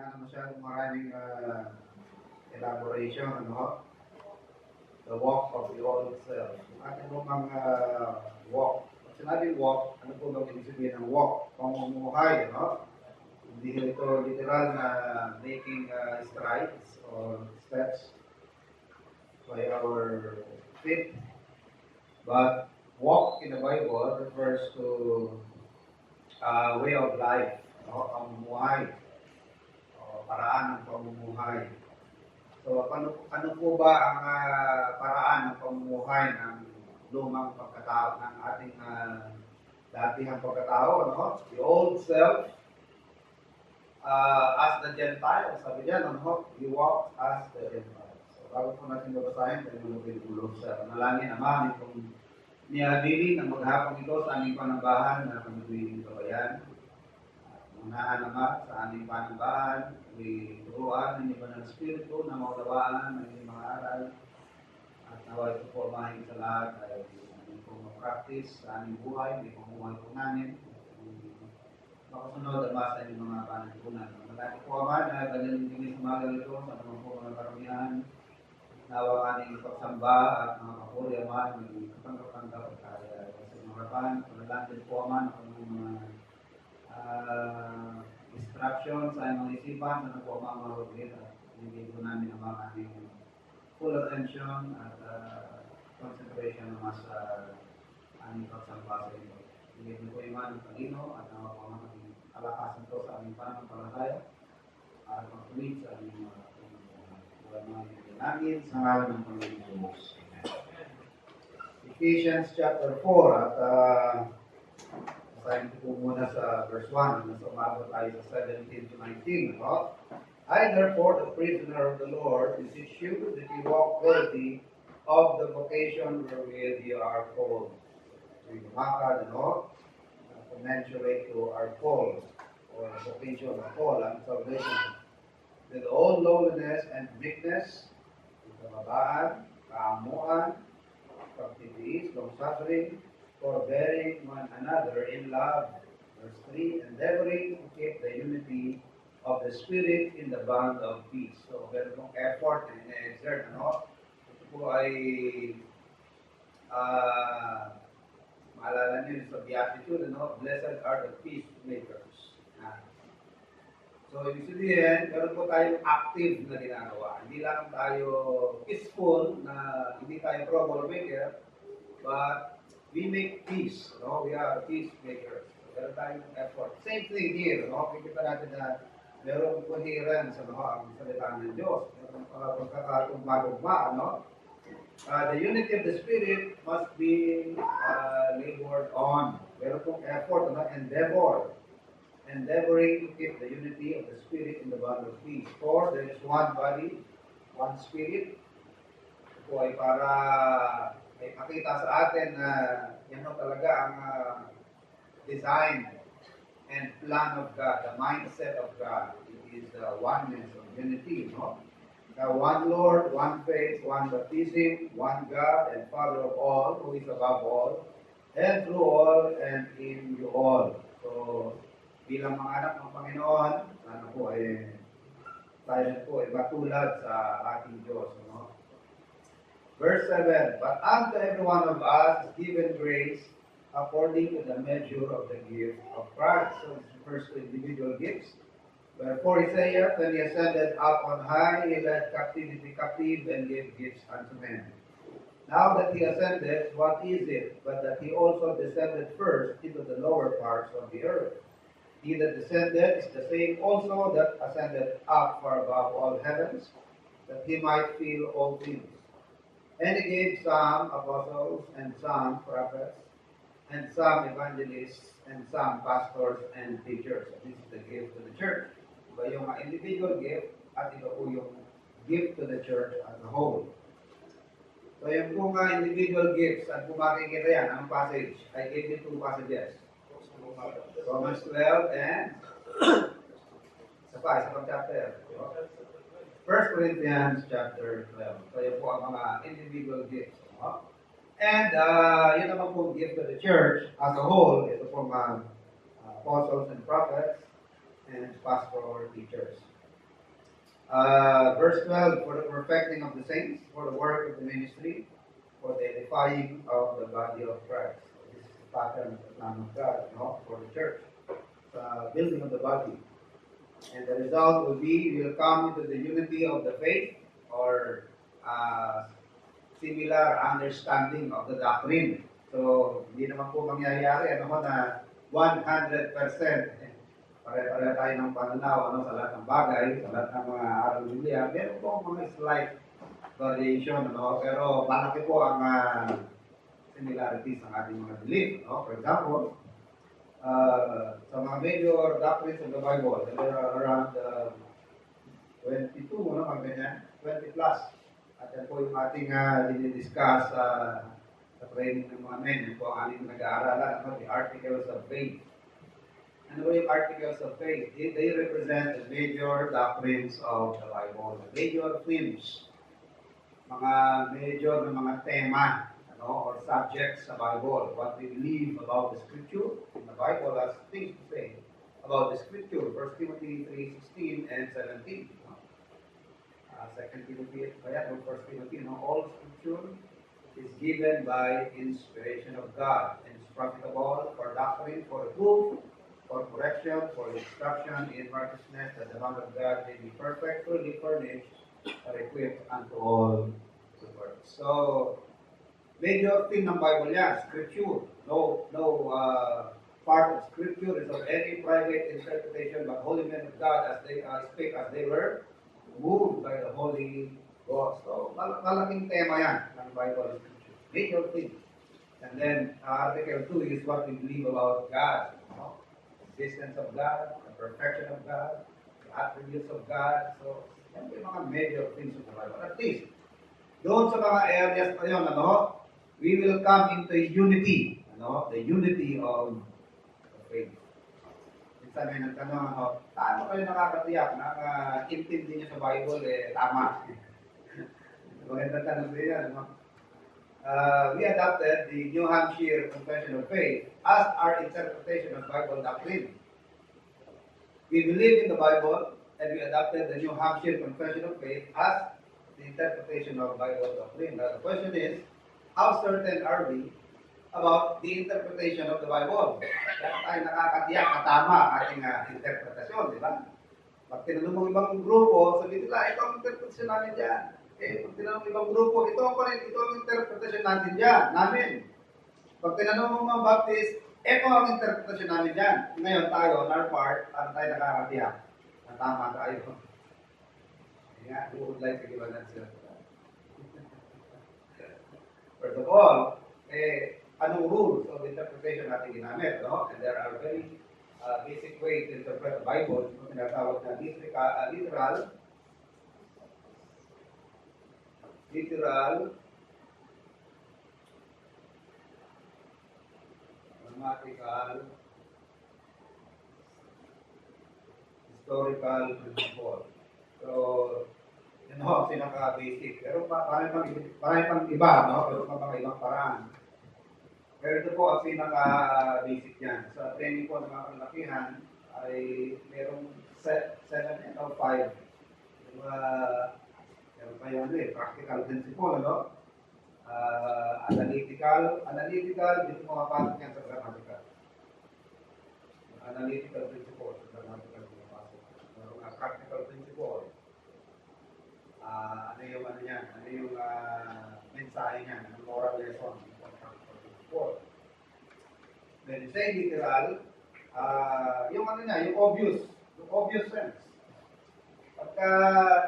kailangan na masyadong maraming elaboration, ano? The walk of the old self. Yung ating lumang walk. Pag sinabing walk, ano po bang ibig sabihin ng walk? Pamumuhay, ano? Hindi ito literal na making strides or steps by our feet, but walk in the Bible refers to way of life, no? Pamumuhay, o paraan ng pamumuhay. So, ano po ba ang paraan ng pamumuhay ng lumang pagkatao, ng ating datihang pagkatao, no? The old self, as the Gentiles, sabi niya, no? We walk as the Gentiles. So, bago po natin babasahin, tayo muna pinulog sa panalangin, Ama, itong niabilin ang maghapon ito sa aming panambahan na kami kabayan. Unahan naman sa aming panambahan, turuan ng iba ng Espiritu na maulawaan ng inyong mga aral. At nawa ito po mahigit sa lahat ay aming pong practice sa aming buhay, may pamumuhay po namin. Makasunod ang sa inyong mga panagpunan. Malaki po Ama na ganyan din sa mga ganito sa naman po mga karamihan. Nawa aming pagsamba at mga kapuri Ama, may katanggap-tanggap at kaya sa mga harapan. Panalangin po Ama ng mga instructions sa mga isipan na po ang mga rogel at hindi po namin ang mga aming full attention at concentration naman sa aming pagsamba sa ito. Hindi po iman ng Pangino at nawa po ang aming alakasan ito sa aming pananampalataya at mag-tuwid sa aming mga namin sa ngalan ng Panginoon Diyos. Ephesians chapter 4 at basahin ko muna sa verse 1 na umabot tayo sa 17 to 19. No? I therefore, the prisoner of the Lord, beseech you that you walk worthy of the vocation wherewith you are called. So yung makad, no? Commensurate to our call or vocation of call and salvation. With all lowliness and meekness, kababaan, kaamuan, pagtitiis, long-suffering, forbearing one another in love. Verse 3, endeavoring to keep the unity of the Spirit in the bond of peace. So, meron pong effort na ina-exert, ano? Ito po ay maalala niyo sa Beatitude, ano? Blessed are the peacemakers. So, ibig sabihin, meron po tayong active na ginagawa. Hindi lang tayo peaceful, na hindi tayo troublemaker, but we make peace. No? We are peacemakers. Meron tayong effort. Same thing here. No? Kikita natin na merong coherence ang salita ng Diyos. Merong pagkakatugma-tugma. No? The unity of the Spirit must be labored on. Meron pong effort, endeavoring to keep the unity of the Spirit in the bond of peace. For there is one body, one Spirit. Ito ay para ay pakita sa atin na yan talaga ang design and plan of God, the mindset of God. It is the oneness of unity, no? One Lord, one faith, one baptism, one God and Father of all, who is above all, and through all, and in you all. So, bilang mga anak ng Panginoon, sana po ay tayo po ay matulad sa ating Diyos. No? Verse 7, but unto every one of us is given grace according to the measure of the gift of Christ. So this refers to individual gifts. Wherefore he saith, when he ascended up on high, he led captivity captive and gave gifts unto men. Now that he ascended, what is it but that he also descended first into the lower parts of the earth? He that descended is the same also that ascended up far above all heavens, that he might fill all things. And he gave some apostles, and some prophets, and some evangelists, and some pastors and teachers. So this is the gift to the church. Iba yung individual gift, at iba po yung gift to the church as a whole. So yung pong individual gifts, at kung makikita yan, ang passage, I gave you 2 passages. Romans 12 and isa pang chapter. 1 Corinthians chapter 12. So yun po ang mga individual gifts. No? And yun naman po gift to the church as a whole. Ito po mga apostles and prophets and pastoral teachers. Verse 12, for the perfecting of the saints, for the work of the ministry, for the edifying of the body of Christ. So this is the pattern of the plan of God, for the church, building of the body. And the result will be, we will come into the unity of the faith, or similar understanding of the doctrine. So, hindi naman po mangyayari na 100% pare-pare tayo ng pananaw sa lahat ng bagay, sa lahat ng mga aral ng Biblia. Meron po mga slight variation, pero malaki po ang similarities ng ating mga belief. For example, sa mga major doctrines of the Bible, there are around 22, mga ganyan, 20 plus. At yan po yung ating dinidiscuss sa training ng mga men. Yan po ang ating nag-aaralan, the articles of faith. Ano ba yung articles of faith? They represent the major doctrines of the Bible, the major themes, mga major na mga tema, or subjects sa Bible. What we believe about the Scripture. In the Bible has things to say about the Scripture. 1 Timothy 3:16 and 17. 2 Timothy, or 1 Timothy, all Scripture is given by inspiration of God, and is profitable for doctrine, for reproof, for correction, for instruction in righteousness, that the man of God may be perfect, fully furnished, or equipped unto all good works. So, major thing ng Bible yan, Scripture. No part of Scripture is of any private interpretation, but holy men of God, as they speak as they were, moved by the Holy Ghost. So, malaking tema yan ng Bible and Scripture. Major thing. And then, Article 2 is what we believe about God. Existence of God, the perfection of God, the attributes of God. So, yan yung mga major things of the Bible. At least, doon sa mga areas na yun, we will come into unity, the unity of the faith. Minsan may nagtanong, paano kayo nakakatiyak na intindi niyo sa Bible, tama? Magandang tanong din yan, we adopted the New Hampshire Confession of Faith as our interpretation of Bible doctrine. We believe in the Bible, and we adopted the New Hampshire Confession of Faith as the interpretation of Bible doctrine. Now, the question is, how certain are we about the interpretation of the Bible? Kaya tayo nakakatiyak na tama ang ating interpretasyon, di ba? Pag tinanong mo ibang grupo, sabi nila, ito ang interpretasyon namin dyan. Pag tinanong ibang grupo, ito ang interpretasyon natin dyan, namin. Pag tinanong mo mga Baptist, ito ang interpretasyon namin dyan. Ngayon tayo, on our part, tayo nakakatiyak na tama tayo. Yeah, who would like to give an answer to that? First of all, anong rules of interpretation natin ginamit, And there are very basic ways to interpret the Bible. Ito tinatawag na literal, grammatical, historical, and symbol. So, yun ang pinaka-basic. Pero marami pang iba, Pero mga ibang paraan. Pero ito po ang pinaka-basic yan. Sa training po ng mga kalakihan ay merong 7 o 5. Meron pa yung practical principle, analytical, dito pumapasok yan sa grammatical. Analytical principle, sa grammatical pumapasok. Merong practical principle. Ano yung mensahe niyan, ang moral lesson, practical principle. Then you say literal, yung yung obvious sense. Pagka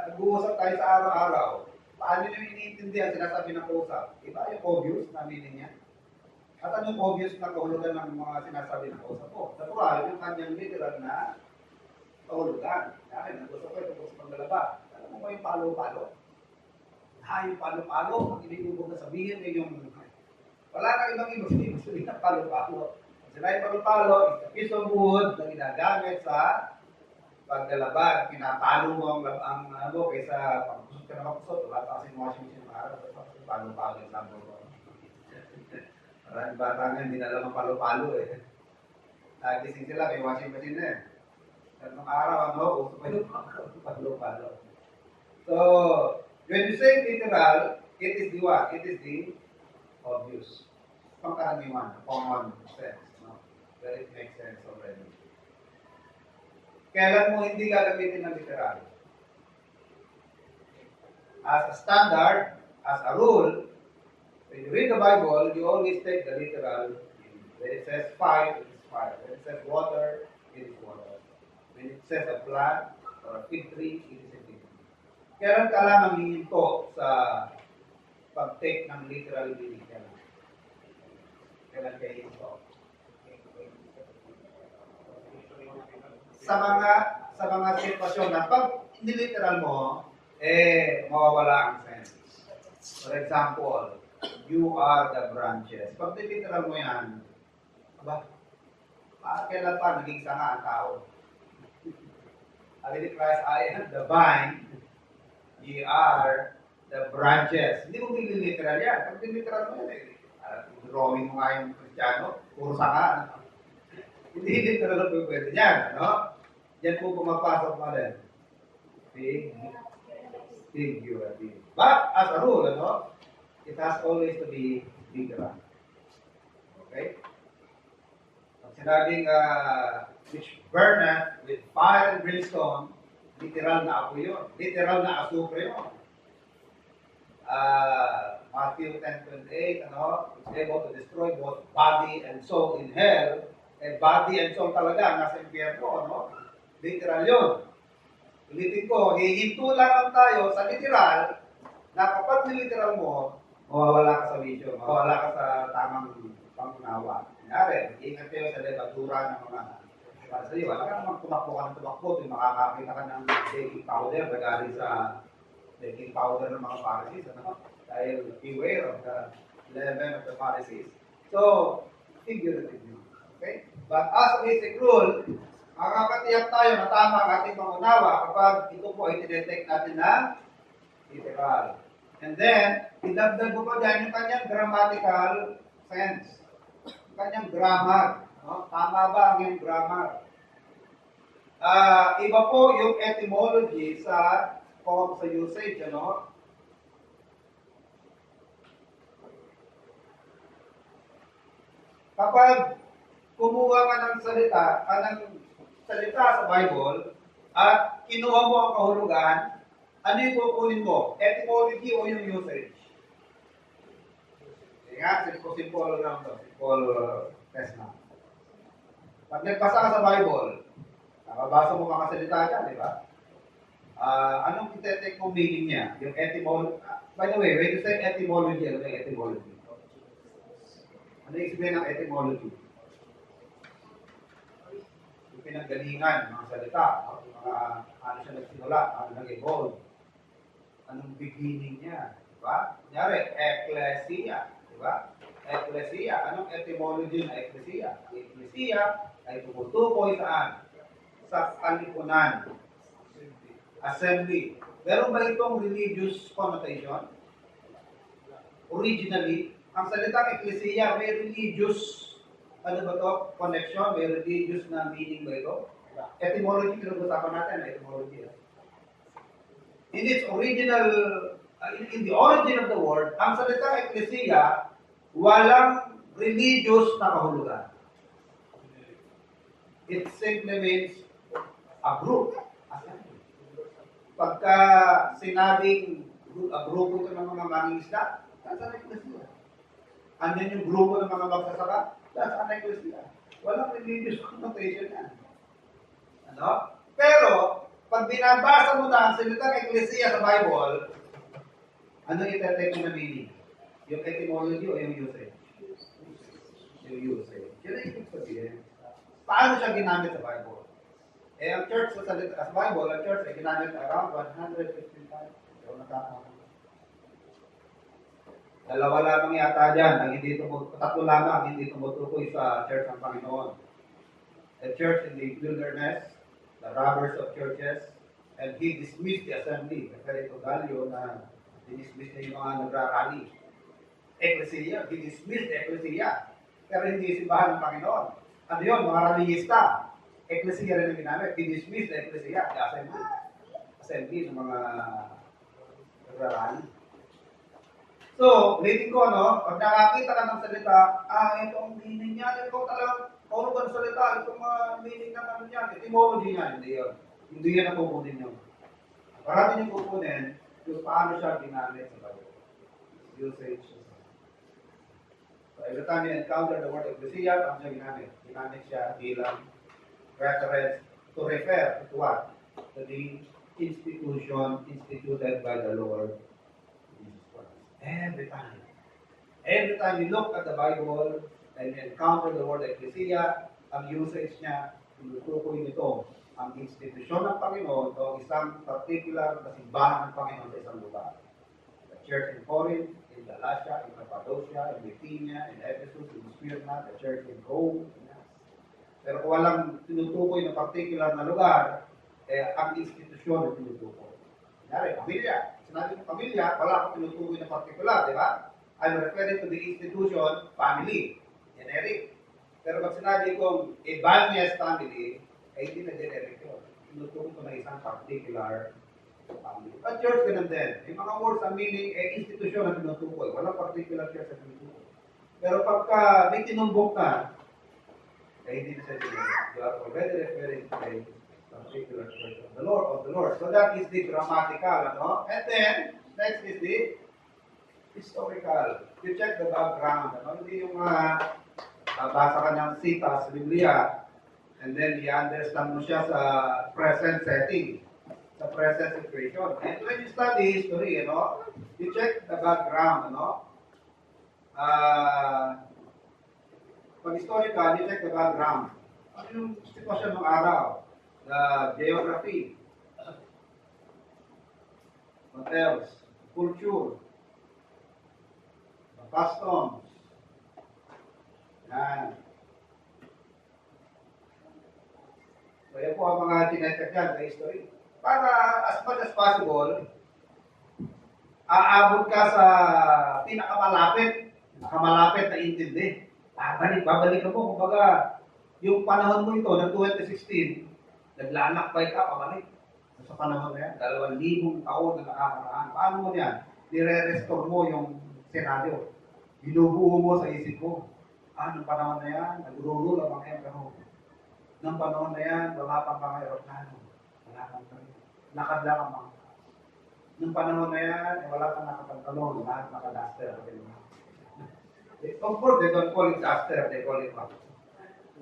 nag-uusap tayo sa araw-araw, paano nyo iniintindihan sinasabi ng kausap? Iba yung obvious na meaning niya. At anong obvious na kahulugan ng mga sinasabi ng kausap ko? Natural, yung kanyang literal na kahulugan. Kaya nag-usap ko ito sa paglalaba. Alam mo yung palo-palo? Yung palo-palo, ang ibig na sabihin ay yung wala kang ibang sabihin ng palo-palo. Sila yung palo-palo is a piece of wood na ginagamit sa paglalaba, pinapalo mo ang kaysa pagkusot ka na makusot, wala pa kasing washing machine para palo-palo yung sample ko. Maraming bata nga, hindi na alam ang palo-palo Nagising sila, may washing machine Pero nung araw, uso pa yung palo-palo. So, when you say literal, it is the what? It is the obvious. Pangkaraniwan, common sense. No? Where it makes sense already. Kailan mo hindi gagamitin ng literal? As a standard, as a rule, when you read the Bible, you always take the literal. When it says fire, it is fire. When it says water, it is water. When it says a plant or a fig tree, it is a fig tree. Kailan ka lamang hihinto sa pag-take ng literal meaning? Kailan kayo hihinto? Sa mga sitwasyon na pag niliteral mo, mawawala ang sense. For example, you are the branches. Pag niliteral mo yan, kailan pa naging sanga ang tao? Already Christ, I am the vine, ye are the branches. Hindi mo niliteral yan. Pag niliteral mo yan, drawing mo nga yung Kristiyano, puro sanga. Hindi literal po pwede yan, ano? Yan po pumapasok mo rin. Figurative. But, as a rule, ano, it has always to be literal. Okay? Pag sinabing, which burneth with fire and brimstone, literal na ako yun. Literal na asupre yun. Matthew 10:28, ano, it's able to destroy both body and soul in hell. Body and soul talaga, nasa impyerno, ano? Literal yun. Ulitin ko, hihinto lang tayo sa literal na kapag niliteral mo, mawawala ka sa video, mawawala ka sa tamang pangunawa. Kanyari, ingat kayo sa lebatura ng mga para sa iyo. Wala ka naman tumakbo ka ng tumakbo, makakakita ka ng baking powder na galing sa baking powder ng mga Pharisees. Ano? Dahil beware of the leaven of the Pharisees. So, figurative yun. Okay? But as a basic rule, makakatiyak tayo na tama ang ating pangunawa kapag ito po ay tinetake natin na literal. And then, idagdag mo pa dyan yung kanyang grammatical sense. Yung kanyang grammar. No? Tama ba ang yung grammar? Iba po yung etymology sa usage, ano? Kapag kumuha ka ng salita sa Bible at kinuha mo ang kahulugan, ano yung kukunin mo? Etymology o yung usage? Kaya simple lang ito. Simple test na. Pag nagbasa ka sa Bible, nakabasa mo mga salita dyan, di ba? Anong itetek mong meaning niya? Yung etymology. By the way, when you say etymology, ano yung etymology? Ano yung explain ng etymology? Yung pinanggalingan, mga salita, mga ano siya nagsimula, ano nag-evolve. Anong beginning niya? Diba? Kunyari, ecclesia. Diba? Ecclesia. Anong etymology ng ecclesia? Ecclesia ay tumutukoy saan? Sa kalipunan. Assembly. Meron ba itong religious connotation? Originally, ang salitang ecclesia may religious, ano ba to? Connection? May religious na meaning ba ito? Etymology, pinag-usapan natin, etymology. In its original, in the origin of the word, ang salitang ecclesia, walang religious na kahulugan. It simply means a group. Pagka sinabing grupo ito ng mga mangingisda, that's an ecclesia. Andyan yung grupo ng mga magsasaka, that's an ecclesia. Walang religious connotation yan. Ano? Pero, pag binabasa mo na ang salitang ecclesia sa Bible, ano itetek mo na meaning? Yung etymology o yung usage? Yung usage. Yun ang ibig sabihin. Paano siya ginamit sa Bible? Ang church sa Bible, ang church ay ginamit around 115 times. So, dalawa lamang yata dyan, tatlo lamang ang hindi tumutukoy sa church ng Panginoon. The church in the wilderness, the robbers of churches, and he dismissed the assembly. Kasi ito galyo na dinismiss na yung mga nagrarally. Ecclesia, he dismissed the ecclesia. Pero hindi simbahan ng Panginoon. Ano yun? Mga rallyista. Ecclesia rin ang ginamit. He dismissed the ecclesia, the assembly. Assembly ng mga nagraraan. So, ulitin ko, no? Pag nakakita ka ng salita, ito ang meaning niya, ito talagang, kung ano ba ang salita, itong meaning ng ano niya, etymology niya, hindi yun. Hindi yan ang kukunin nyo. Parating yung kukunin, yung paano siya ginamit sa Bible. Usage. So, every time you encounter the word ecclesia, paano siya ginamit? Ginamit siya bilang reference to refer to what? To the institution instituted by the Lord Jesus Christ. Every time. Every time you look at the Bible and you encounter the word ecclesia, ang usage niya, tinutukoy nito ang institusyon ng Panginoon o isang particular na simbahan ng Panginoon sa isang lugar. The church in Corinth, in Galatia, in Cappadocia, in Bithynia, in Ephesus, in Smyrna, the church in Rome. Pero kung walang tinutukoy na particular na lugar, ang institusyon na tinutukoy. Kunyari, pamilya. Sinabi mo pamilya, wala akong tinutukoy na particular, di ba? I'm referring to the institution, family. Generic. Pero pag sinabi kong Ibanez family, ay hindi na generic yun. Tinutukoy ko na isang particular family. At church, ganun din. Yung mga words ang meaning, institution na tinutukoy. Walang particular church na tinutukoy. Pero pagka may tinumbok ka, ay hindi na siya generic. You are already referring to a particular church of the Lord. So that is the grammatical, ano? And then, next is the historical. You check the background, ano? Hindi yung basa ka ng sita sa Biblia, and then i-understand mo siya sa present setting, sa present situation. And when you study history, ano? You check the background, ano? Pag historical, you check the background. Ano yung sitwasyon ng araw? The geography. What else? Culture. The customs. Yan. So, yan po ang mga chinecheck yan sa history. Para as much as possible, aabot ka sa pinakamalapit na intindi. Babalik mo. Kumbaga, yung panahon mo ito, ng 2016, naglalakbay ka, pabalik. Sa panahon na yan, 2,000 taon na nakakaraan. Paano mo yan? Nire-restore mo yung senaryo. Binubuo mo sa isip mo. Nung panahon na yan, nagururo ang mga aeroplano. Nung panahon na yan, wala pang mga aeroplano. Wala pang train. Lakad lang ang mga tao. Nung panahon na yan, wala pang nakapantalon. Lahat naka-duster. Of course, they don't call it duster. They call it what?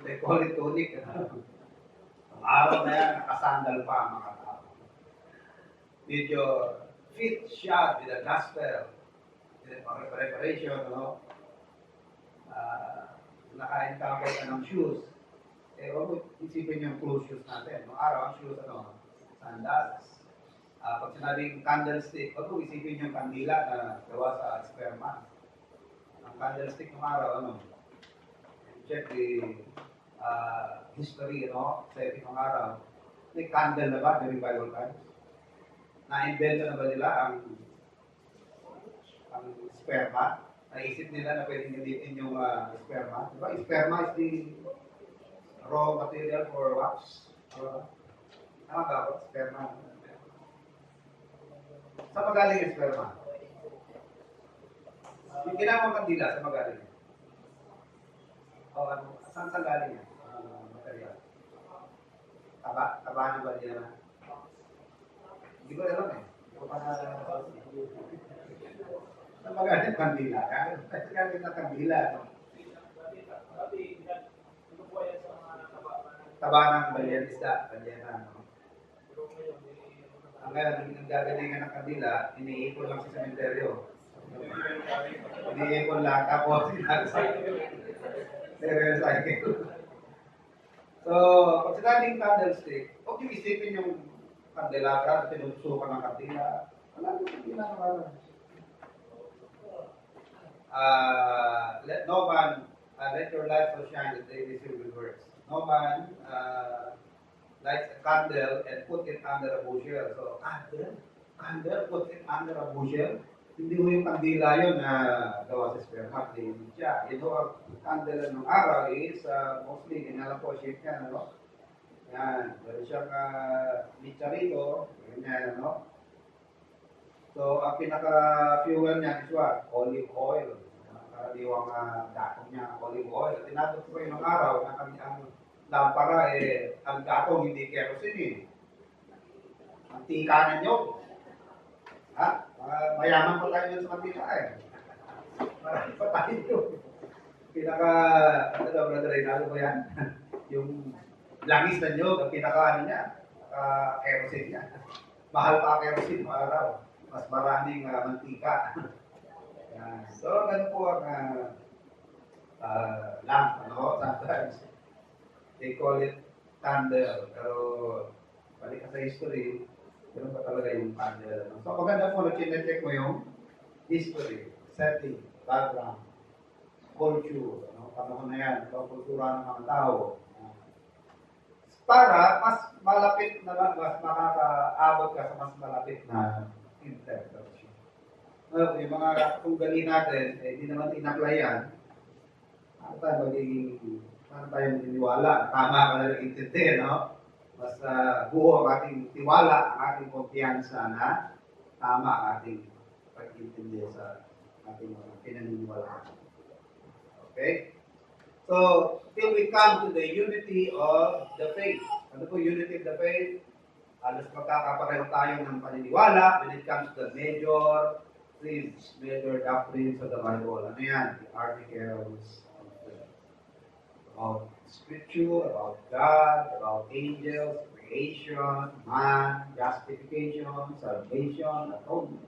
They call it tunic. Ang araw na yan, nakasandal pa ang mga tao. With your feet shod with a duster, preparation, no? Naka-encounter ka ng shoes. Huwag mo isipin yung close shoes natin. Noong araw, ang shoes, sandals. Pag sinabing candlestick, huwag mo isipin yung kandila na gawa sa sperma. Ang candlestick ng araw, check the history, setting ng araw. May candle na ba during Bible times? Na-invento na ba nila ang sperma? Naisip nila na pwedeng gamitin yung sperma. Diba? Sperma is the raw material for wax. Tama ba? Sperma. Saan magaling yung sperma? Yung ginawang kandila, saan magaling? Saan galing yan? Material. Taba na ba niya? Hindi ko alam eh. Hindi ko pa saan magaling kandila? Kasi galing na kandila. Taba ng balyan isda. Balyan. Ang gagalingan ng kandila, iniipon lang sa sementeryo. Iniipon lang, tapos recycle. So, pag sinabing candlestick, huwag yung isipin yung kandelabra na tinutusukan ng kandila. Wala yung kandila na wala. Let no man, let your light so shine that they may see good works. No man lights a candle and put it under a bushel. So, candle, put it under a bushel. Hindi mo yung kandila yun na gawa sa sperma. Hindi siya. Ito ang kandila ng araw is mostly, ganyan po, shape yan, Yan. Pero siyang litsa rito. Ganyan, So, So, ang pinaka-fuel niya is what? Olive oil. Karaniwang gatong niya, olive oil. At tinatog ko yung araw na ang lampara, ang gatong hindi kerosene. Ang tikanan nyo. Ha? Mayaman pa tayo yun sa mantika Marami pa tayo yun. Ano daw, Brother Reynaldo ko yan? Yung langis na nyo, ang pinaka niya, kerosene niya. Mahal pa kerosene, araw. Mas maraming mantika. So, ganun po ang lamp, sometimes. They call it candle. Pero, balik sa history, ganun pa talaga yung candle. So, maganda po na chinecheck mo yung history, setting, background, culture, panahon na yan, kultura ng mga tao. Para mas malapit na lang, mas makakaabot ka sa mas malapit na interpretation. Yung mga tunggali natin, hindi naman inaplayan. Paano tayo maniniwala? Tama ka na intindi, no? Mas buo ang ating tiwala, ang ating kumpiyansa na tama ang ating pag-intindi sa ating pinaniniwala. Okay? So, till we come to the unity of the faith. Ano po unity of the faith? Halos magkakapareho tayo ng paniniwala when it comes to the major creeds, major doctrines of the Bible. Ano yan? The articles of faith. About Scripture, about God, about angels, creation, man, justification, salvation, atonement.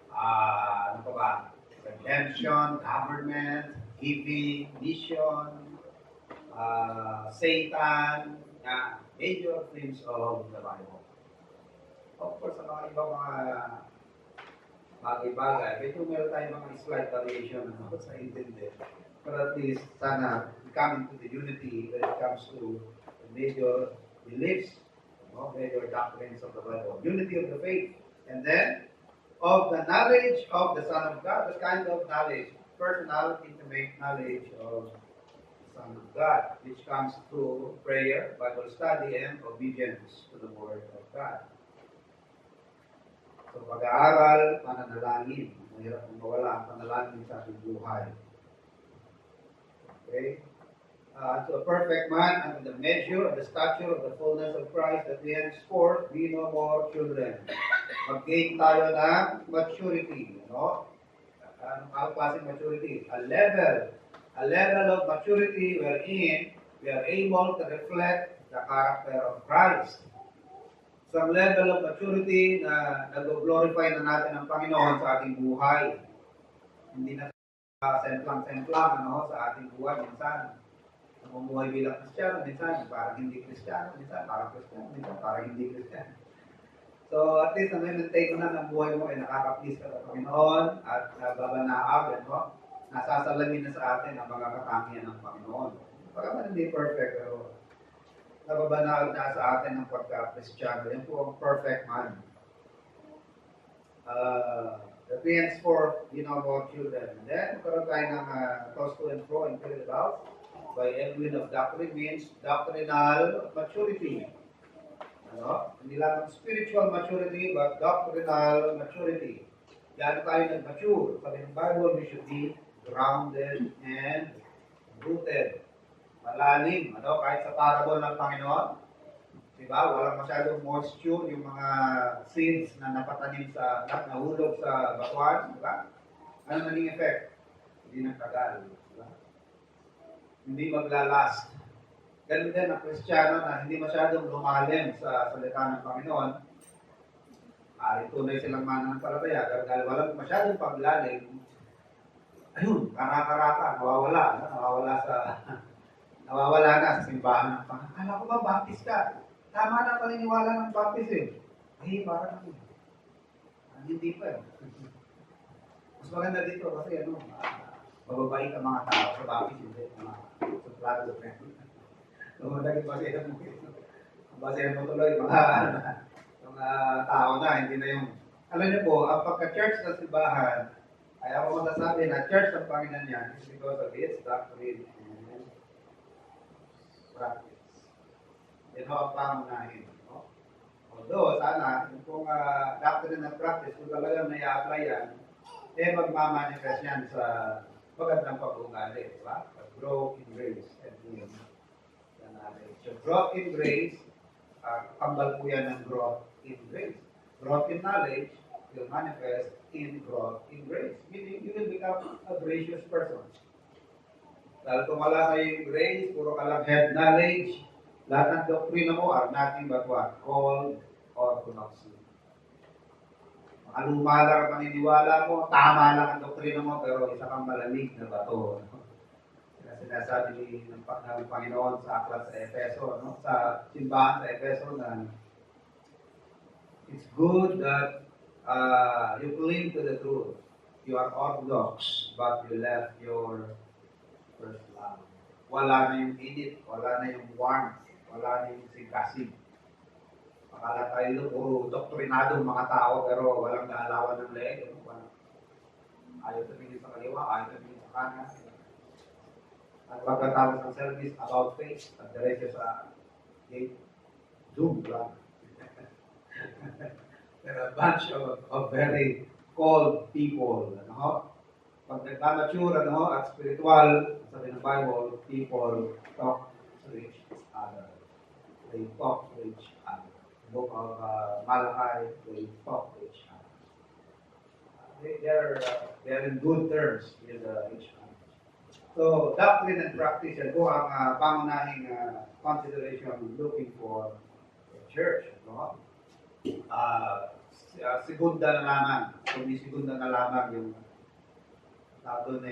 Ano pa ba? Redemption, government, giving, mission, Satan, major themes of the Bible. Of course, sa mga ibang mga bagay-bagay, medyo meron tayong mga slight variation sa intindi. But at least, sana, we come into the unity when it comes to the major beliefs, major doctrines of the Bible. Unity of the faith. And then, of the knowledge of the Son of God, the kind of knowledge, personal, intimate knowledge of the Son of God, which comes through prayer, Bible study, and obedience to the Word of God. So, pag-aaral, pananalangin. Mahirap kung mawala ang panalangin sa ating buhay. Okay? To a perfect man, under the measure of the stature of the fullness of Christ, that we henceforth be no more children. Mag-gain tayo ng maturity. Anong klaseng maturity? A level of maturity wherein we are able to reflect the character of Christ. Some level of maturity na nag-glorify na natin ang Panginoon sa ating buhay. Hindi na semplang-semplang sa ating buhay. Minsan, namumuhay bilang Kristiyano, minsan parang hindi Kristiyano, minsan parang Kristiyano, minsan parang hindi Kristiyano. So, at least, maintain mo na ng buhay mo ay nakaka-please ka sa Panginoon at babanaag, nasasalamin na sa atin ang mga katangian ng Panginoon. Pagkaman hindi perfect, pero nababanaag na sa atin ang pagka-Kristiyano. Yan po ang perfect man. The henceforth, more children. And then, magkaroon tayo ng toss to and fro and fill it out. By Edwin of doctrine means doctrinal maturity. Hindi lang spiritual maturity, but doctrinal maturity. Yan tayo nag-mature. Sabi ng Bible, we should be grounded and rooted. Malalim, kahit sa parable ng Panginoon. Diba? Walang masyadong moisture, yung mga seeds na napatanim sa, nahulog sa batuan. Diba? Ano naging effect? Hindi nagtagal. Diba? Hindi maglalast. Ganun din ang Kristiyano na hindi masyadong lumalim sa salita ng Panginoon. Tunay silang mananampalataya. Dahil walang masyadong paglalim, ayun, karaka-raka, nawawala na sa simbahan ng Panginoon. Kala ko ba, baptist ka? Tama na paniniwala ng baptist parang hindi pa Mas maganda dito kasi mababait ang mga tao sa baptist, hindi. Suplado sa friend. Madaging basehan mo. Basehan mo tuloy, mga tao na, hindi na yung... Alam niyo po, ang pagka-church sa simbahan, ay ako masasabi na church ng Panginoon yan is because of its doctrine and practice. Yan ang pangunahin. Although, sana, yung kung doctrine and practice, kung talagang nai-apply yan, magmamanifest yan sa magandang pag-uugali, di ba? Grow in grace and in the knowledge. So, growth in grace, kambal po yan ng growth in grace. Growth in knowledge will manifest in growth in grace. Meaning, you will become a gracious person. Dahil kung wala kayo yung grace, puro ka lang head knowledge, lahat ng doktrina mo are nothing but what? Cold orthodoxy. Maluma lang ang paniniwala mo, tama lang ang doktrina mo, pero isa kang malamig na bato. Kaya sinasabi ng Panginoon sa aklat sa Efeso, no? Sa simbahan sa Efeso na it's good that you cling to the truth. You are orthodox, but you left your first love. Wala na yung init, wala na yung warmth, wala na yung sigasig. Akala tayo puro doktrinadong mga tao, pero walang gaalawan ng leeg. Ayaw tumingin sa kaliwa, ayaw tumingin sa kanan. At pagkatapos ng service about faith, at diretso sa gate, Zoom lang. There are a bunch of very cold people. Ano? Pag nagmamature at spiritual, sabi ng Bible, people talk to each other. They talk to each other. Book of Malachi, they talk to each other. They're in good terms with each other. So, doctrine and practice, ito ang pangunahing consideration looking for the church. No? Segunda na lamang. Kung may segunda na lamang yung doon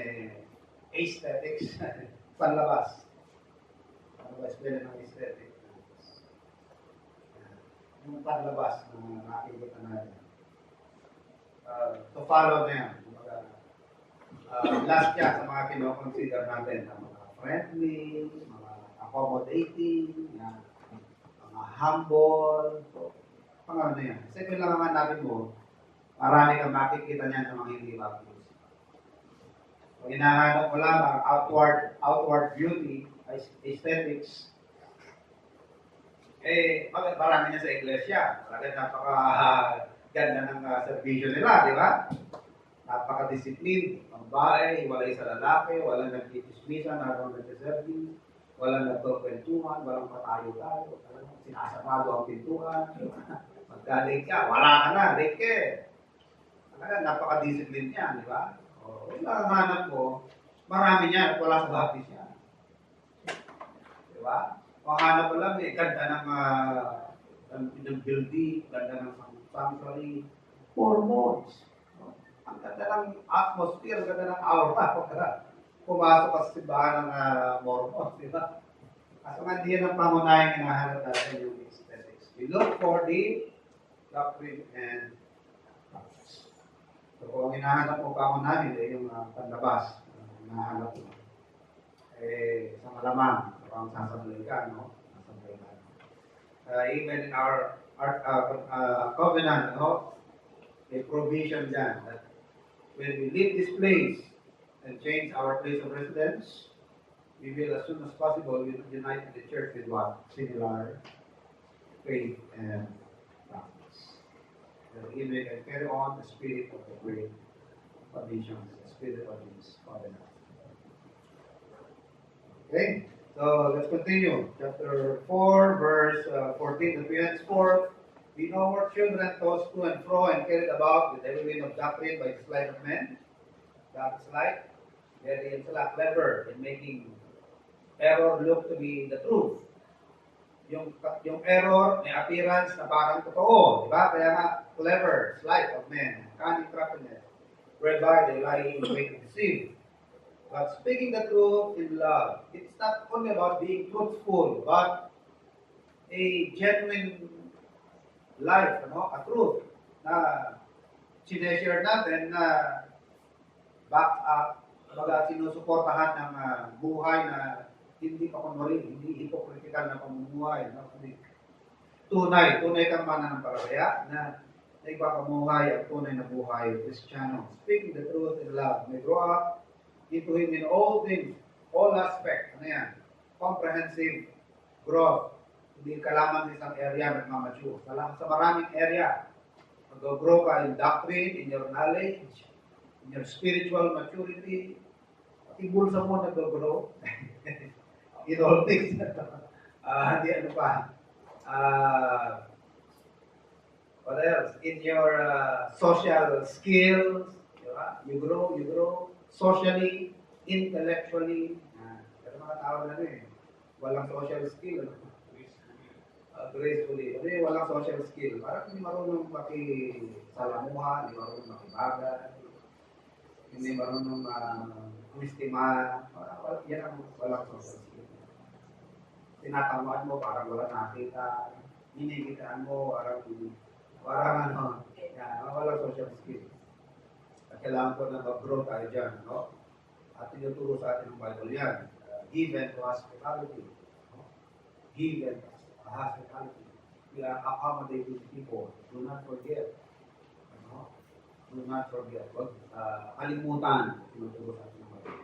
aesthetics, panlabas. Panlabas pwede ng aesthetics. Yung panlabas na nakikita natin. To follow na yan. Last yan sa mga kino-consider natin, mga friendly, mga accommodating, mga humble. So, pang ano na yan. Kasi kung lang ang hanapin mo, marami kang makikita niyan sa mga hindi baptist. So, hinahanap mo lang ang outward beauty, aesthetics, marami niya sa iglesia. Talagang napaka-ganda ng servisyo nila, di ba? Napaka-discipline. Ang bahay, hiwalay sa lalaki, walang nagtitismisan, habang nagsiservice, walang nagpapwentuhan, walang patayo-tayo, sinasarado ang pintuan. Magka-late ka, wala ka na, late ka. Talagang napaka-discipline niya, di ba? Kung hanap mo, marami niya at wala sa baptist niya. Di ba? Kung hanap mo lang, ganda ng building, ganda ng sanctuary, hormones. Ang ganda ng atmosphere, ang ganda ng aura. Pumasok ka sa simbahan ng Mormons, di ba? Kaso nga hindi yan ang pangunahing hinahanap natin yung aesthetics. We look for the doctrine and practice. So kung hinahanap mo pangunahin, yung panlabas, hinahanap mo. Sa malamang, parang sasablay ka, no? Sasablay ka. Even in our covenant, no? A provision dyan that when we leave this place and change our place of residence, we will, as soon as possible, unite the church with what? Similar faith and practice. That we can carry on the spirit of the great conditions, the spirit of this covenant. Okay, so let's continue. Chapter 4, verse 14. The henceforth we know our children tossed to and fro and carried about with every wind of doctrine by the sleight of men. That is like very clever in making error look to be the truth. Yung error may appearance na parang totoo, di ba? Kaya nga clever, sleight of men, cunning craftiness, whereby they lie in wait to deceive. But speaking the truth in love, it's not only about being truthful, but a genuine life, a truth na sineshare natin na back up, sinusuportahan ng buhay na hindi pakunwarin, hindi hypocritical na pamumuhay. Tunay kang mananampalataya na nagpapamuhay ang tunay na buhay Kristiyano. Speaking the truth in love, may grow up into Him in all things, all aspects, comprehensive growth. Hindi ka lamang sa isang area nagmamature. Sa maraming area, Mag-grow ka in doctrine, in your knowledge, in your spiritual maturity. Pati bulsa mo nag-grow. In all things. Hindi ano pa. Uh, what else? In your social skills, di ba? You grow socially, intellectually. Pero mga tao na walang social skill. Ano? Gracefully. Ano yung walang social skill? Parang hindi marunong makisalamuha, hindi marunong makibagay, hindi marunong kumistima. Yan ang walang social skill. Tinatanguan mo, parang wala nakita. Hinigitaan mo, parang ano, yan, walang social skill. At kailangan ko na mag-grow tayo dyan, no? At tinuturo sa atin ng Bible yan. Given to hospitality. No? Given to hospitality. We are accommodating people. Do not forget. No? Do not forget. Huwag kalimutan. Tinuturo sa atin ng Bible.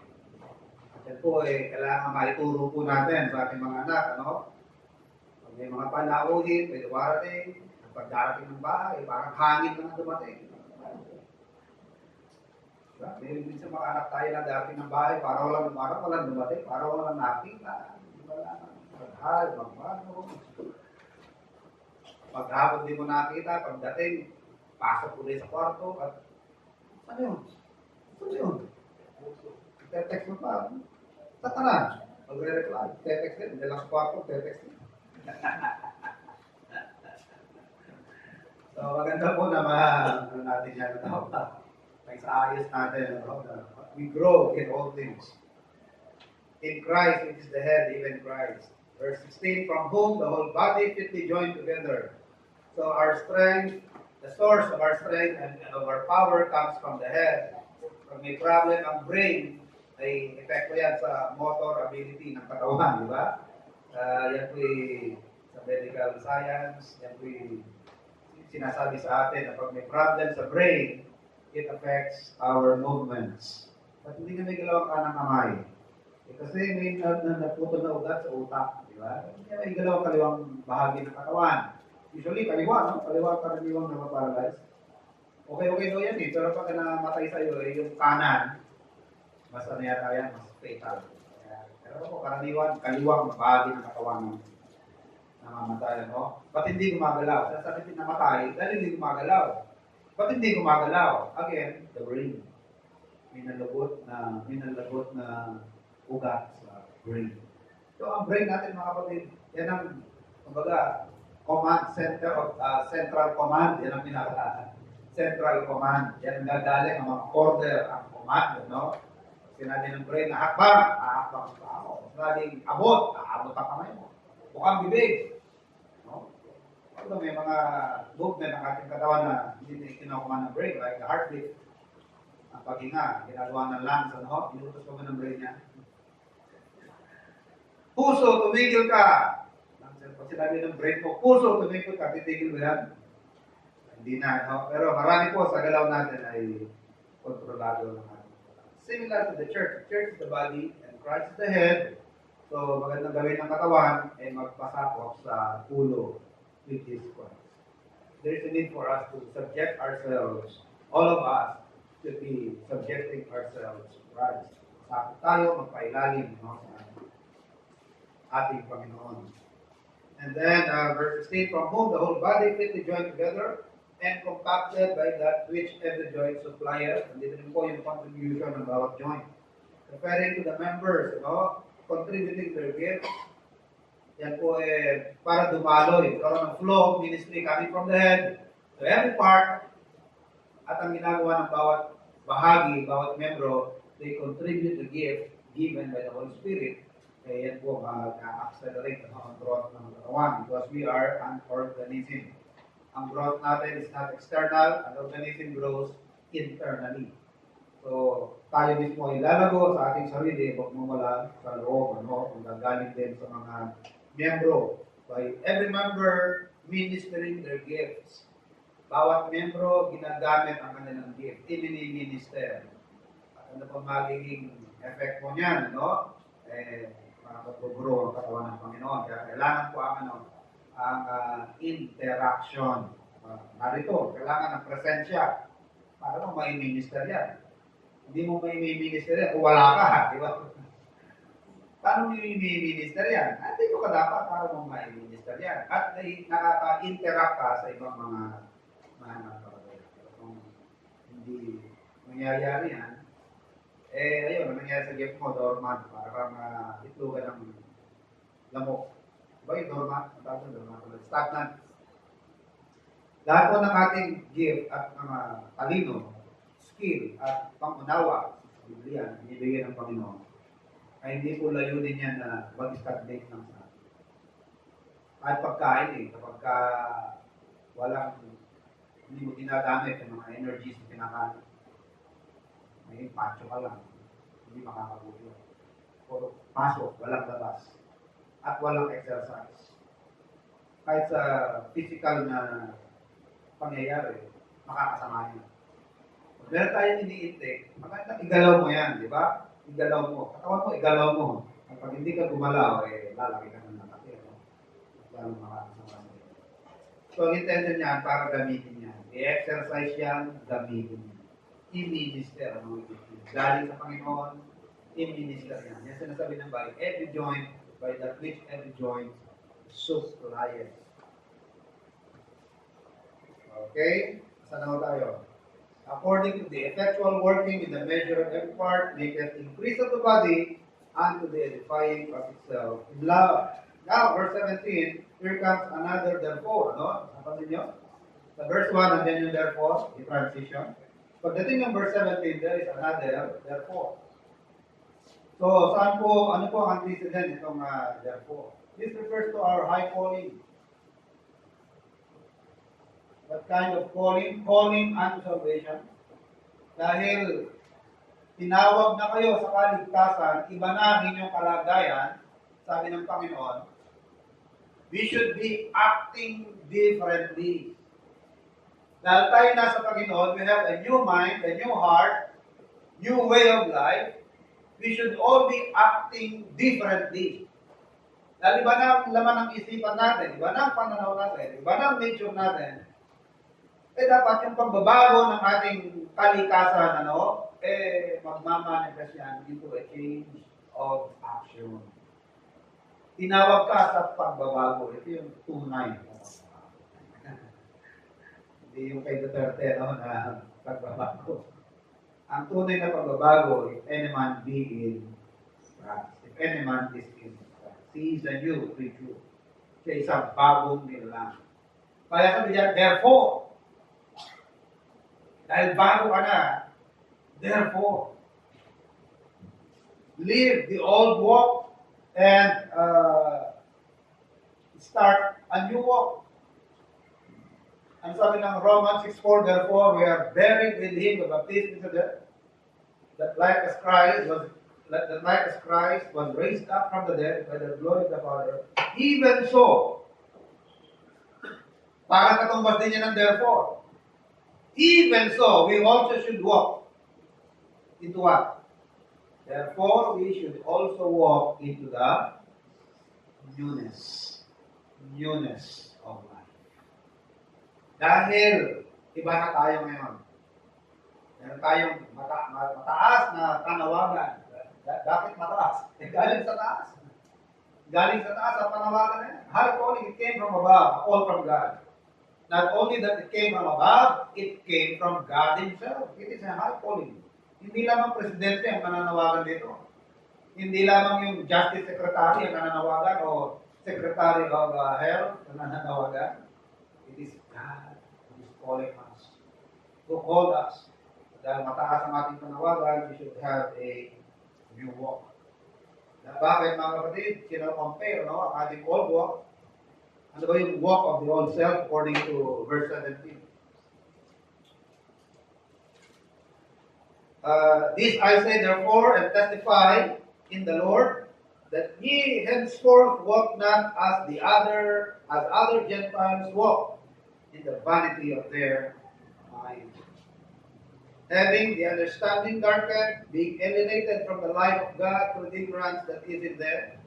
At yan po, kailangan maituro po natin sa ating mga anak, ano? Pag may mga panauhin, may dumarating, pag darating ng bahay, parang hangin na dumating. Diba? May minsan mga anak tayo na darating ng bahay, parang walang dumating, parang walang nakita. Maghal, magmano. Paghapon di mo nakita, pagdating, pasok ulit sa kwarto, at ano yun? Ano yun? Tetext mo pa. Saka na. Magre-reply. Tetext din. Hindi lang sa kwarto, tetext din. So, maganda po na natin yan na may sa ayos natin. We grow in all things. In Christ, which is the head, even Christ. Verse 16, from whom the whole body fitly joined together. So our strength, the source of our strength and of our power comes from the head. Pag may problem ang brain, ay epekto yan sa motor ability ng katawan, di ba? Yan po sa medical science, yan po sinasabi sa atin na pag may problem sa brain, it affects our movements. At hindi na may galaw ka ng kamay. Kasi may naputol na ugat sa utak, di ba? Hindi may galaw kaliwang bahagi ng katawan. Usually, kaliwa, no? Kaliwa karaniwang napaparalyze. Okay daw yan pero pag namatay sa'yo, yung kanan, mas ano yata yan, mas fatal. Pero po, kaliwang bahagi ng katawan ng namamatay, no? Ba't hindi gumagalaw? Sasabihin namatay, dahil hindi gumagalaw. Ba't hindi gumagalaw? Again, the brain. May nalagot na ugat sa brain. So, ang brain natin, mga kapatid, yan ang, kumbaga, command center of central command, yan ang pinaka central command. Yan ang gagaling ang mga order, ang command, no? Sinabi ng brain na hakbang, ahakbang sa tao. Sinabing abot, aabot ang kamay mo. Bukang bibig. No? Although may mga movement ng ating katawan na hindi kinukuha ng brain, like the heartbeat, ang paghinga, ginagawa ng lungs, ano? Inutos ko ng brain niya. Puso, tumigil ka. Pag sinabi ng brain ko, puso, tumigil ka, titigil mo yan. Hindi na, no? Pero marami po sa galaw natin ay kontrolado ng ating. Similar to the church. The church is the body and Christ is the head. So, magandang gawin ng katawan ay magpasakop sa ulo, which is Christ. There is a need for us to subject ourselves. All of us should be subjecting ourselves to Christ. Sakop tayo, magpailalim, no, sa ating Panginoon. And then, verse 16, from whom the whole body fitly joined together and compacted by that which every joint supplieth. And dito rin po yung contribution ng bawat joint. Referring to the members, no? Contributing their gifts. Yan po para dumaloy. Karoon ng flow of ministry coming from the head to every part. At ang ginagawa ng bawat bahagi, bawat membro, they contribute the gift given by the Holy Spirit. Kaya yan po mag-accelerate ang growth ng katawan because we are an organism. Ang growth natin is not external. An organism grows internally. So, tayo mismo ay lalago sa ating sarili, huwag mo wala sa loob, ano, kung gagaling din sa mga miyembro. By every member ministering their gifts. Bawat miyembro ginagamit ang kanilang gift. Ini-minister. At ano pa magiging effect mo niyan, no? Makapag-grow ang katawan ng Panginoon. Kaya kailangan po ang interaction. narito, kailangan ng presensya. Para mo may minister yan. Hindi mo may minister yan kung wala ka, di ba? Paano mo may minister yan? Hindi ko ka dapat para mo may minister yan. At nakaka-interact ka sa ibang mga kapatid. Kung hindi mangyayari yan, ayun, nangyayari sa gift mo, dormant, para kang itlugan ng lamok. Ba yung dormant? Ang tawag ng dormant. Stagnant. Lahat po ng ating gift at mga talino, skill at pangunawa sa Biblia, binibigyan ng Panginoon, ay hindi po layunin yan na mag-stagnate lang sa atin. Kahit pagkain kapag hindi mo ginagamit yung mga energies na kinakain, may pacho ka lang, hindi makakabuti. Puro pasok, walang labas, at walang exercise. Kahit sa physical na pangyayari, makakasama yun. Kung meron tayong ini-intake, maganda igalaw mo yan, di ba? Igalaw mo. Katawan mo, igalaw mo. Kapag hindi ka gumalaw, lalaki ka na nakati. Lalo makakasama yun. So, ang intention niyan, para gamitin yan. I-exercise yan, gamitin yan. I-minister ang mga gamitin. Galing sa Panginoon, i-minister yan. Yan sinasabi ng Bible, every joint, by that which every joint supplies. Okay? Saan na tayo? According to the effectual working in the measure of every part, maketh increase of the body unto the edifying of itself in love. Now, verse 17, here comes another therefore. No? Napansin nyo? Sa verse 1, and then yung therefore, the transition. Pagdating ng verse 17, there is another therefore. So, ano po ang antecedent itong therefore? This refers to our high calling. What kind of calling? Calling unto salvation. Dahil tinawag na kayo sa kaligtasan, iba na inyong kalagayan, sabi ng Panginoon, we should be acting differently. Dahil tayo nasa Panginoon, we have a new mind, a new heart, new way of life. We should all be acting differently. Dahil iba na ang laman ng isipan natin, iba na ang pananaw natin, iba na ang nature natin, dapat yung pagbabago ng ating kalikasan, magmamanifest yan into a change of action. Tinawag ka sa pagbabago. Ito yung tunay. Hindi yung kay Duterte, na pagbabago. Ang tunay na pagbabago, if any man be in Christ. If any man is in Christ. He is a new creature. Siya isang bagong nilalang. Kaya sabi niya, therefore, dahil bago ka na, therefore, leave the old walk and start a new walk. Ang sabi ng Romans 6:4, therefore, we are buried with Him, the baptism into death, that like as Christ was raised up from the dead by the glory of the Father, even so, para katumbas din niya ng therefore, even so, we also should walk into what? Therefore, we should also walk into the newness of life. Dahil, iba na tayo ngayon. Meron tayong mataas na kanawagan. Bakit mataas? Galing sa taas. Galing sa taas ang panawagan na yan. High calling, it came from above, a call from God. Not only that it came from above, it came from God Himself. It is a high calling. Hindi lamang presidente ang nananawagan dito. Hindi lamang yung Justice Secretary ang nananawagan o Secretary of Health ang nananawagan. It is God who is calling us. Who called us. Dahil mataas ang ating panawagan, we should have a new walk. Bakit mga kapatid? Kino-compare ang ating old walk. Ano ba yung walk of the old self according to verse 17? This I say therefore and testify in the Lord that ye henceforth walk not as other Gentiles walk in the vanity of their mind. Having the understanding darkened, being alienated from the life of God through the ignorance that is in them,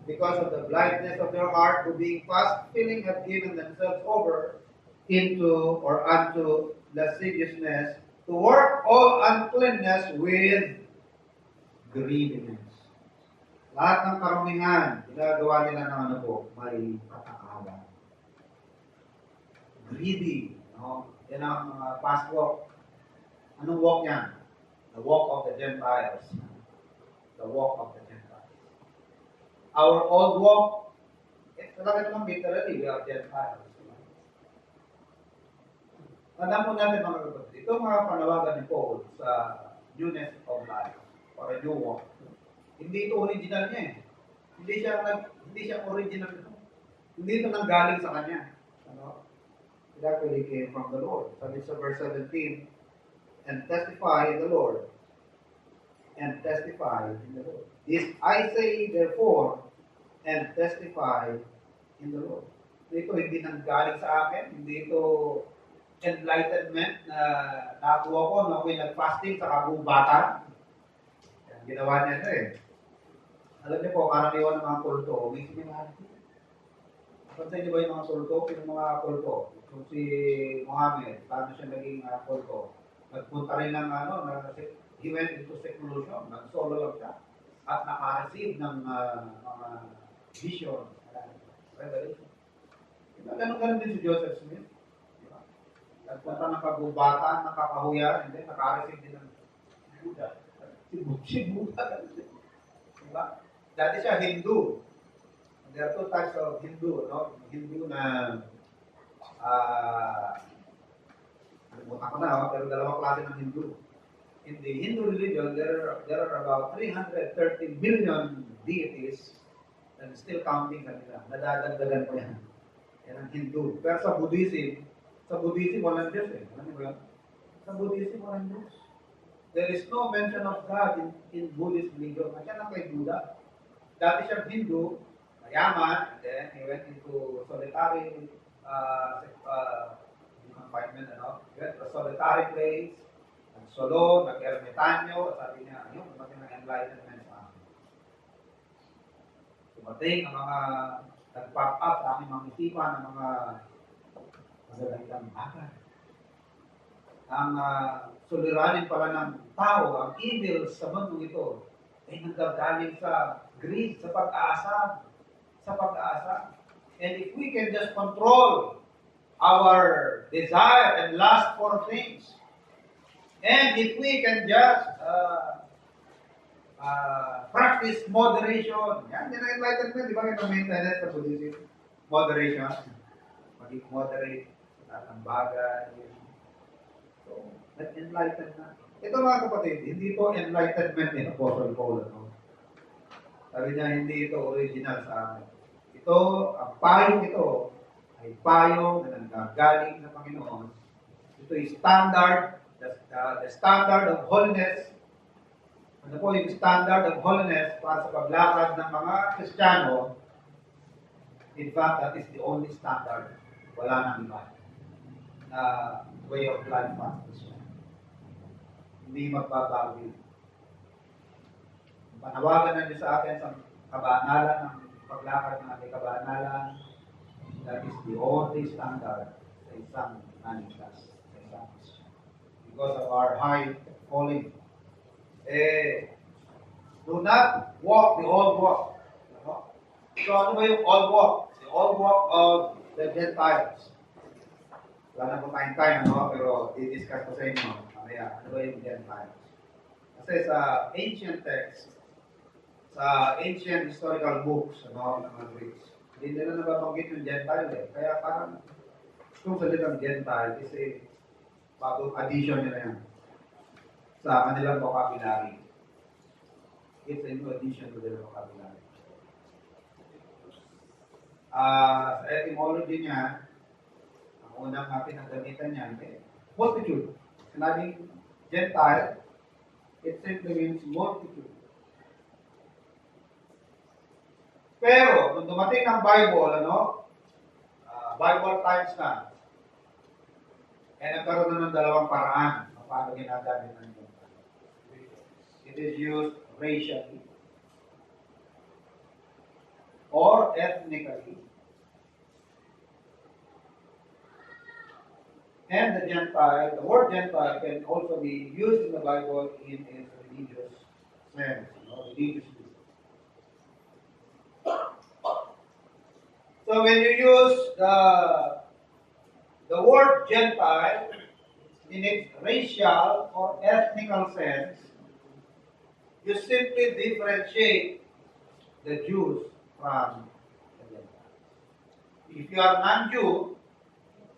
because of the blindness of their heart, who being fast feeling have given themselves over into or unto lasciviousness, to work all uncleanness with greediness. Lahat ng karamihan, ginagawa nila ng ano po, may katakawan. Greedy. No? Yan ang past walk. Anong walk yan? The walk of the Gentiles. The walk of the Gentiles. Our old walk, talaga naman literally, we are Gentiles. Tandaan po natin mga kapatid, itong mga panawagan ni Paul sa newness of life, or a new walk, hindi ito original niya eh. Hindi siya original ito. Hindi ito nanggaling sa kanya. Ano? It actually came from the Lord. Sabi sa verse 17, and testify in the Lord. And testify in the Lord. This I say therefore, and testify in the Lord. Ito hindi nanggaling sa akin, hindi ito enlightenment na nakuha ko nung ako'y nag-fasting sa kagubatan. Ginawa niya ito eh. Alam niyo po, karaniwan ng mga kulto, may similarity. Pansin niyo ba yung mga kulto? Yung mga kulto. Kung si Muhammad, paano siya naging kulto? Nagpunta rin ng he went into seclusion, nag-solo lang siya. At naka-receive ng mga vision, revelation. Ganun din si Joseph Smith. Nagpunta ng kagubatan, nakakahuyan, and then naka-receive din ng Buddha. Si Buddha. Diba? Dati siya Hindu. There are two types of Hindu, no? Hindu na alimutan ko na, pero dalawang klase ng Hindu. In the Hindu religion, there are about 330 million deities and still counting kanila. Nadadagdagan pa yan. Yan ang Hindu. Pero sa Buddhism walang Diyos eh. Alam niyo ba yan? Sa Buddhism walang Diyos. There is no mention of God in Buddhist religion. Kaya lang kay Buddha. Dati siyang Hindu, mayaman, and then he went into solitary confinement, He went to a solitary place, nag-solo, nag-ermitanyo, sabi niya, ayun, dumating ng enlightenment sa akin. Dumating ang mga nag-pop up sa aming mga isipan ng mga magagandang bagay. Ang suliranin pala ng tao, ang evil sa mundo ito, ay nanggagaling sa greed, sa pag-aasa. And if we can just control our desire and lust for things, and if we can just practice moderation, yan, din ang enlightenment, di ba yung maintenance sa Buddhism? Moderation. Maging moderate, ang bagay. So, nag-enlighten na. Ito mga kapatid, hindi ito enlightenment ni Apostle Paul. Sabi niya, hindi ito original sa amin. Ito, ang payong ito, ay payong na nanggagaling sa Panginoon. Ito ay standard, the standard of holiness. Ano po yung standard of holiness para sa paglakad ng mga Kristiyano? In fact, that is the only standard. Wala nang iba. Way of life para sa Kristiyano. Hindi magbabago yun. Panawagan na niyo sa atin sa kabanalan ng paglakad ng ating kabanalan. That is the only standard sa isang manitas, sa isang Christian. Because of our high calling. Do not walk the old walk. So ano ba yung old walk? The old walk of the Gentiles. Wala na po tayong time, pero i-discuss ko sa inyo. Mamaya, ano ba yung Gentiles? Kasi sa ancient text, sa ancient historical books, ng mga Greeks, hindi nila nababanggit yung Gentile eh. Kaya parang itong salitang Gentile is a bagong addition nila yan sa kanilang vocabulary. It's a new addition to their vocabulary. Sa etymology niya, ang unang pinagamitan niya, multitude. Sinabing Gentile, it simply means multitude. Pero, nung dumating ng Bible, Bible times na, nagkaroon na ng dalawang paraan kung paano ginagamit ng Gentile. It is used racially or ethnically And the Gentile, the word Gentile can also be used in the Bible in its religious sense, religious. So when you use the word Gentile in its racial or ethnical sense, you simply differentiate the Jews from the Gentiles. If you are non-Jew,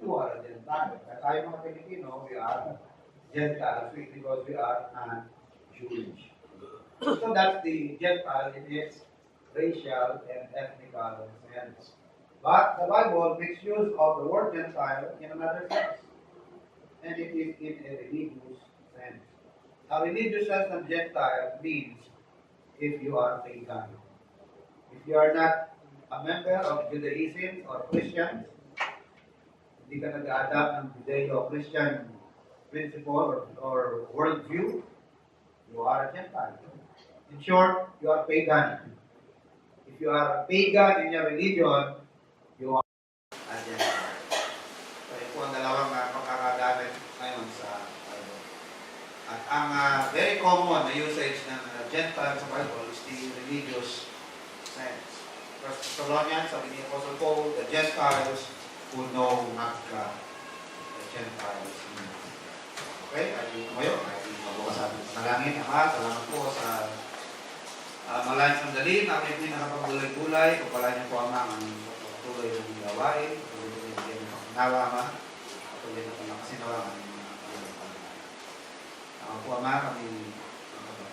you are a Gentile. At tayo mga Pilipino, we are Gentiles because we are non-Jewish. So that's the Gentile in its racial and ethnical sense. But the Bible makes use of the word Gentile in another sense, and it is in a religious sense. A religious sense of Gentile means if you are pagan. If you are not a member of Judaism or Christian, hindi ka nag-adapt ng Judeo-Christian principle or worldview, you are a Gentile. In short, you are pagan. If you are a pagan in your religion, you are a Gentile. So, ito po ang dalawang pagkakagamit ngayon sa Bible. At ang very common na usage ng Gentile sa Bible is the religious sense. First Thessalonians, sabi ni Apostle Paul, the Gentiles who know not God. The Gentiles. Okay? At ngayon, ay magbukas natin sa langit. Ama, salamat po sa malayang sandali na aking pinakapagulay-gulay. Kapala niyo po, Ama, ang patuloy ng gawain. Patuloy ng bigyan ng pakinawa, Ama. Patuloy na pangakasinawa ang ako po, Ama, kami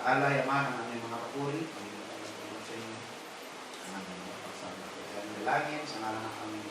alay, Ama, ng aming mga papuri. Kami sa inyo. Ang aming mga pagsama. Kaya ng langit, sa ngalan ng aming